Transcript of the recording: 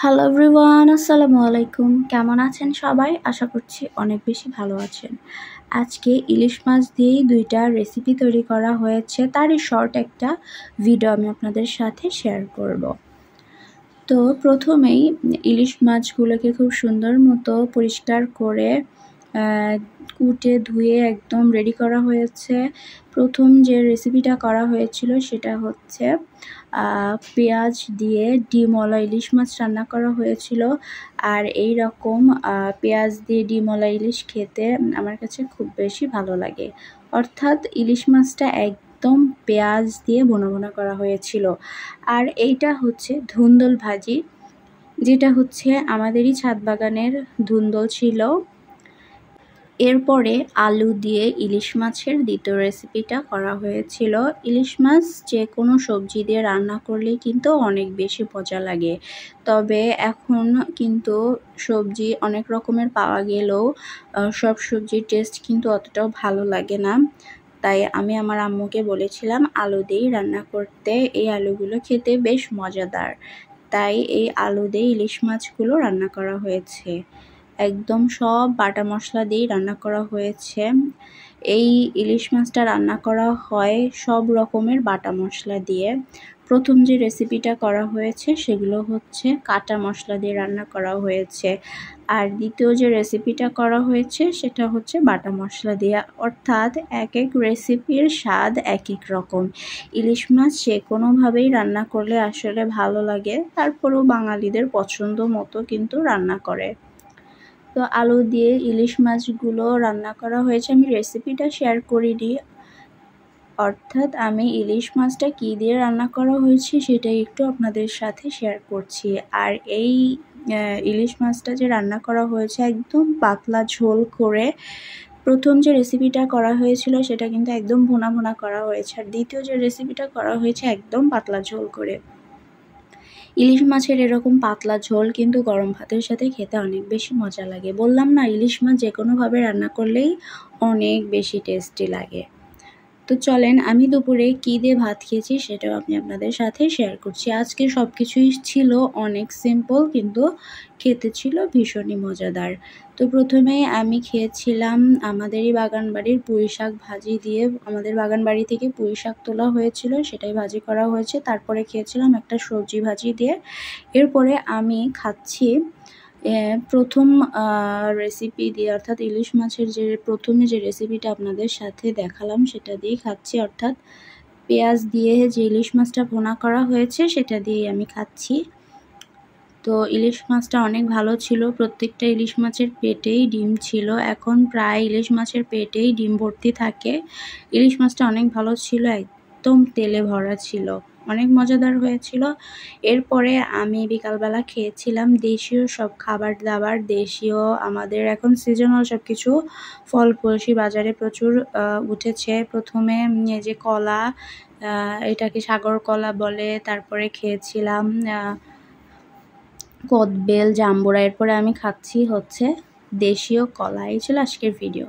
Hello everyone, আসসালামু আলাইকুম। কেমন আছেন সবাই? আশা করছি অনেক বেশি ভালো আছেন। আজকে ইলিশ মাছ দিয়েই দুইটা রেসিপি তৈরি করা হয়েছে, তারই শর্ট একটা ভিডিও আমি আপনাদের সাথে শেয়ার করব। তো প্রথমেই ইলিশ মাছগুলোকে খুব সুন্দর মতো পরিষ্কার করে কুটে ধুয়ে একদম রেডি করা হয়েছে। প্রথম যে রেসিপিটা করা হয়েছিল সেটা হচ্ছে পেঁয়াজ দিয়ে ডিমওয়ালা ইলিশ মাছ রান্না করা হয়েছিল। আর এই রকম পেঁয়াজ দিয়ে ডিমওয়ালা ইলিশ খেতে আমার কাছে খুব বেশি ভালো লাগে। অর্থাৎ ইলিশ মাছটা একদম পেঁয়াজ দিয়ে ভুনা করা হয়েছিল। আর এইটা হচ্ছে ধুন্দল ভাজি, যেটা হচ্ছে আমাদেরই ছাদ বাগানের ধুন্দল ছিল। এরপরে আলু দিয়ে ইলিশ মাছের দ্বিতীয় রেসিপিটা করা হয়েছিল। ইলিশ মাছ যে কোনো সবজি দিয়ে রান্না করলেই কিন্তু অনেক বেশি মজা লাগে। তবে এখন কিন্তু সবজি অনেক রকমের পাওয়া গেলেও সব সবজির টেস্ট কিন্তু অতটাও ভালো লাগে না। তাই আমি আমার আম্মুকে বলেছিলাম আলু দিয়েই রান্না করতে। এই আলুগুলো খেতে বেশ মজাদার, তাই এই আলু দিয়ে ইলিশ মাছগুলো রান্না করা হয়েছে। একদম সব বাটা মশলা দিয়েই রান্না করা হয়েছে। এই ইলিশ মাছটা রান্না করা হয় সব রকমের বাটা মশলা দিয়ে। প্রথম যে রেসিপিটা করা হয়েছে সেগুলো হচ্ছে কাটা মশলা দিয়ে রান্না করা হয়েছে, আর দ্বিতীয় যে রেসিপিটা করা হয়েছে সেটা হচ্ছে বাটা মশলা দিয়ে। অর্থাৎ এক এক রেসিপির স্বাদ এক এক রকম। ইলিশ মাছ যে কোনোভাবেই রান্না করলে আসলে ভালো লাগে, তারপরেও বাঙালিদের পছন্দ মতো কিন্তু রান্না করে। তো আলু দিয়ে ইলিশ মাছগুলো রান্না করা হয়েছে। আমি রেসিপিটা শেয়ার করিনি, অর্থাৎ আমি ইলিশ মাছটা কী দিয়ে রান্না করা হয়েছে সেটাই একটু আপনাদের সাথে শেয়ার করছি। আর এই ইলিশ মাছটা যে রান্না করা হয়েছে একদম পাতলা ঝোল করে। প্রথম যে রেসিপিটা করা হয়েছিল সেটা কিন্তু একদম ভুনা করা হয়েছে, আর দ্বিতীয় যে রেসিপিটা করা হয়েছে একদম পাতলা ঝোল করে। ইলিশ মাছের এরকম পাতলা ঝোল কিন্তু গরম ভাতের সাথে খেতে অনেক বেশি মজা লাগে। বললাম না, ইলিশ মাছ যে কোনোভাবে রান্না করলেই অনেক বেশি টেস্টি লাগে। তো চলেন আমি দুপুরে কী দিয়ে ভাত খেয়েছি সেটাও আমি আপনাদের সাথে শেয়ার করছি। আজকে সব কিছুই ছিল অনেক সিম্পল, কিন্তু খেতে ছিল ভীষণই মজাদার। তো প্রথমেই আমি খেয়েছিলাম আমাদেরই বাগান বাড়ির পুঁই শাক ভাজি দিয়ে। আমাদের বাগান বাড়ি থেকে পুঁই শাক তোলা হয়েছিল, সেটাই ভাজি করা হয়েছে। তারপরে খেয়েছিলাম একটা সবজি ভাজি দিয়ে। এরপরে আমি খাচ্ছি প্রথম রেসিপি দিয়ে, অর্থাৎ ইলিশ মাছের যে প্রথমে যে রেসিপিটা আপনাদের সাথে দেখালাম সেটা দিয়েই খাচ্ছি। অর্থাৎ পেঁয়াজ দিয়ে যে ইলিশ মাছটা ভুনা করা হয়েছে সেটা দিয়েই আমি খাচ্ছি। তো ইলিশ মাছটা অনেক ভালো ছিল। প্রত্যেকটা ইলিশ মাছের পেটেই ডিম ছিল। এখন প্রায় ইলিশ মাছের পেটেই ডিম ভর্তি থাকে। ইলিশ মাছটা অনেক ভালো ছিল, একদম তেলে ভরা ছিল, অনেক মজাদার হয়েছিল। এরপরে আমি বিকালবেলা খেয়েছিলাম দেশীয় সব খাবার দাবার। দেশীয় আমাদের এখন সিজনাল সব কিছু ফল ফলসি বাজারে প্রচুর উঠেছে। প্রথমে যে কলা, এটাকে সাগর কলা বলে, তারপরে খেয়েছিলাম কদবেল, জাম্বুরা। এরপরে আমি খাচ্ছি হচ্ছে দেশীয় কলা। এই ছিল আজকের ভিডিও।